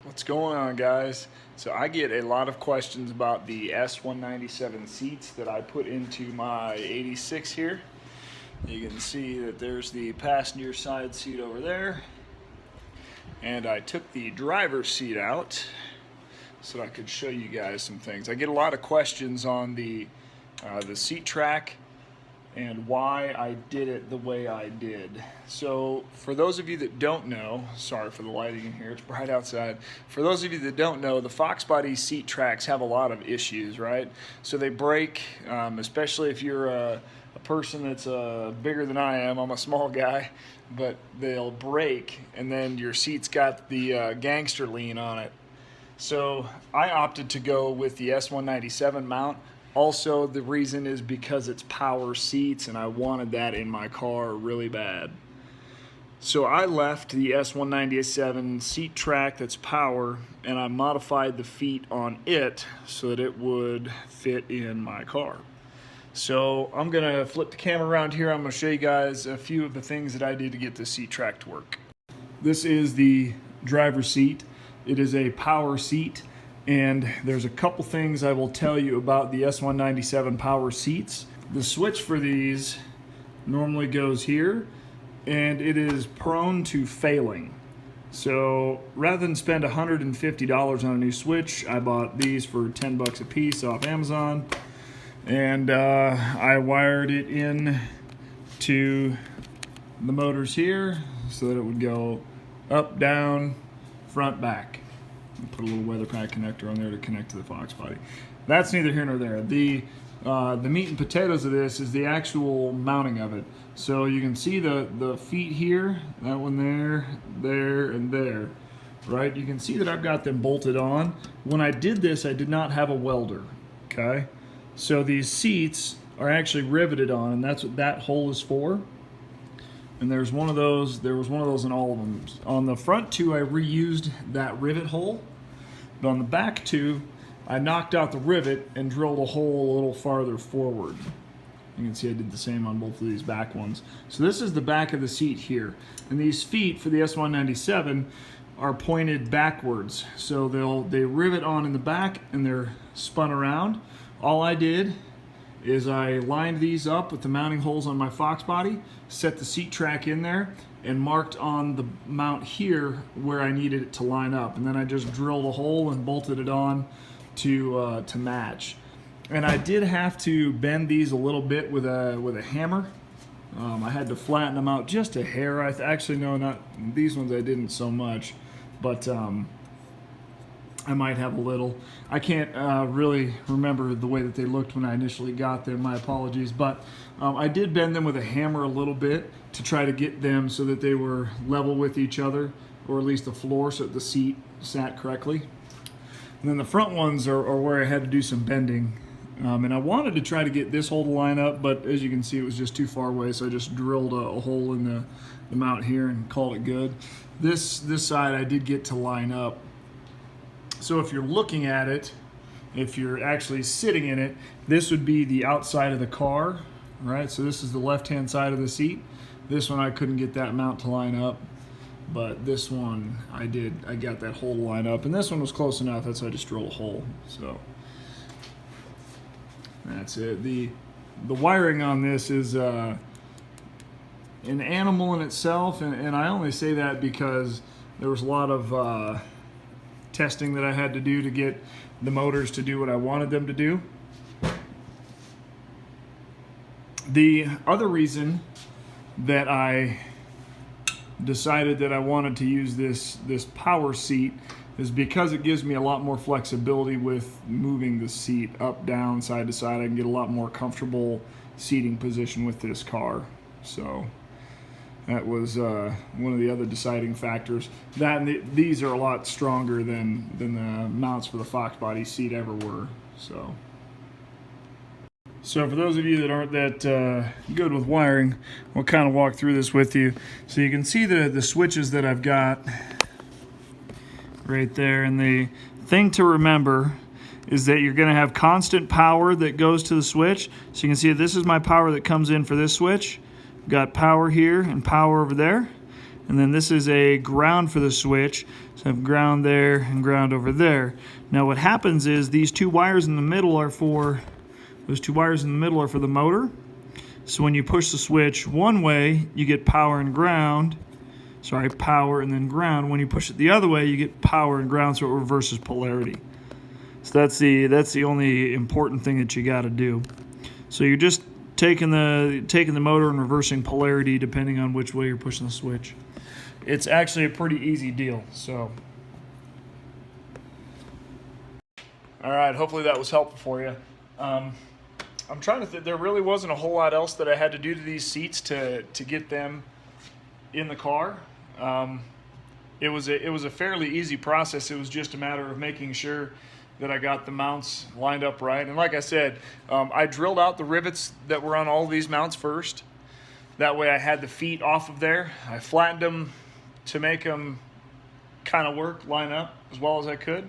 What's going on, guys? So I get a lot of questions about the S197 seats that I put into my 86 here. You can see that there's the passenger side seat over there, and I took the driver's seat out so I could show you guys some things. I get a lot of questions on the seat track and why I did it the way I did. So for those of you that don't know, sorry for the lighting in here, it's bright outside. For those of you that don't know, the Foxbody seat tracks have a lot of issues, right? So they break, especially if you're a person that's bigger than I am. I'm a small guy, but they'll break, and then your seat's got the gangster lean on it. So I opted to go with the S197 mount. Also, the reason is because it's power seats, and I wanted that in my car really bad. So I left the S197 seat track that's power, and I modified the feet on it so that it would fit in my car. So I'm gonna flip the camera around here. I'm gonna show you guys a few of the things that I did to get the seat track to work. This is the driver's seat. It is a power seat. And there's a couple things I will tell you about the S197 power seats. The switch for these normally goes here, and it is prone to failing. So rather than spend $150 on a new switch, I bought these for 10 bucks a piece off Amazon, and I wired it in to the motors here so that it would go up, down, front, back. Put a little weather pack connector on there to connect to the Foxbody. That's neither here nor there. The meat and potatoes of this is the actual mounting of it. So you can see the feet here, that one there, there, and there, right? You can see that I've got them bolted on. When I did this, I did not have a welder, okay? So these seats are actually riveted on, and that's what that hole is for. And there was one of those in all of them. On the front two, I reused that rivet hole, but on the back two, I knocked out the rivet and drilled a hole a little farther forward. You can see I did the same on both of these back ones. So this is the back of the seat here. And these feet for the S197 are pointed backwards. So they rivet on in the back and they're spun around. All I did is I lined these up with the mounting holes on my Foxbody, set the seat track in there, and marked on the mount here where I needed it to line up. And then I just drilled a hole and bolted it on to match. And I did have to bend these a little bit with a hammer. I had to flatten them out just a hair. Actually, no, not these ones I didn't so much, but I might have a little. I can't really remember the way that they looked when I initially got them, my apologies, but I did bend them with a hammer a little bit to try to get them so that they were level with each other, or at least the floor, so that the seat sat correctly. And then the front ones are where I had to do some bending. And I wanted to try to get this hole to line up, but as you can see, it was just too far away, so I just drilled a hole in the mount here and called it good. This side I did get to line up. So if you're looking at it, if you're actually sitting in it, this would be the outside of the car, right? So this is the left-hand side of the seat. This one I couldn't get that mount to line up, but this one I did. I got that hole to line up, and this one was close enough. That's why I just drilled a hole. So that's it. The wiring on this is an animal in itself, and I only say that because there was a lot of testing that I had to do to get the motors to do what I wanted them to do. The other reason that I decided that I wanted to use this power seat is because it gives me a lot more flexibility with moving the seat up, down, side to side. I can get a lot more comfortable seating position with this car. So that was one of the other deciding factors. That and these are a lot stronger than the mounts for the Foxbody seat ever were. So for those of you that aren't that good with wiring, we'll kind of walk through this with you. So you can see the switches that I've got right there. And the thing to remember is that you're going to have constant power that goes to the switch. So you can see this is my power that comes in for this switch. Got power here and power over there. and then this is a ground for the switch. So I have ground there and ground over there. Now what happens is these two wires in the middle are for the motor. So when you push the switch one way, you get power and ground. Sorry, power and then ground. When you push it the other way, you get power and ground, so it reverses polarity. So that's the only important thing that you got to do. So you're just taking the motor and reversing polarity depending on which way you're pushing the switch. It's actually a pretty easy deal. So, all right, hopefully that was helpful for you. I'm trying to think. There really wasn't a whole lot else that I had to do to these seats to get them in the car. It was a fairly easy process. It was just a matter of making sure that I got the mounts lined up right. And like I said, I drilled out the rivets that were on all of these mounts first. That way I had the feet off of there. I flattened them to make them kind of line up as well as I could.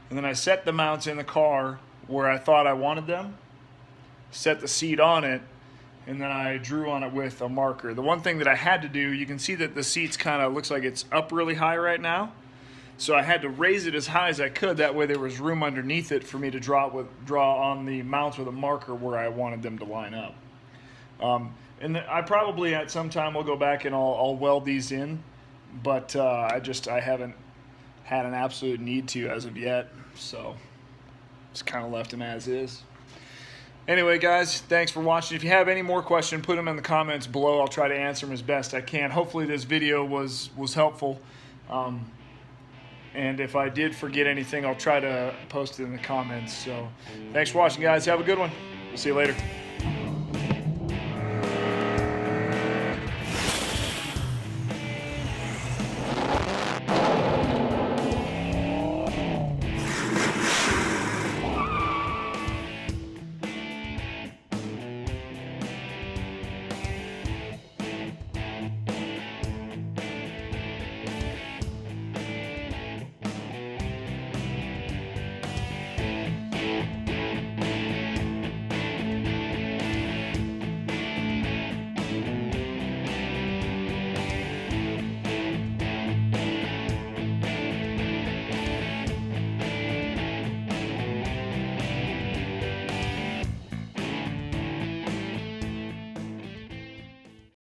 And then I set the mounts in the car where I thought I wanted them, set the seat on it, and then I drew on it with a marker. The one thing that I had to do, you can see that the seat's kind of looks like it's up really high right now. So I had to raise it as high as I could. That way there was room underneath it for me to draw on the mounts with a marker where I wanted them to line up. And I probably at some time will go back and I'll weld these in, but I haven't had an absolute need to as of yet. So just kind of left them as is. Anyway, guys, thanks for watching. If you have any more questions, put them in the comments below. I'll try to answer them as best I can. Hopefully this video was helpful. And if I did forget anything, I'll try to post it in the comments. So thanks for watching, guys. Have a good one. We'll see you later.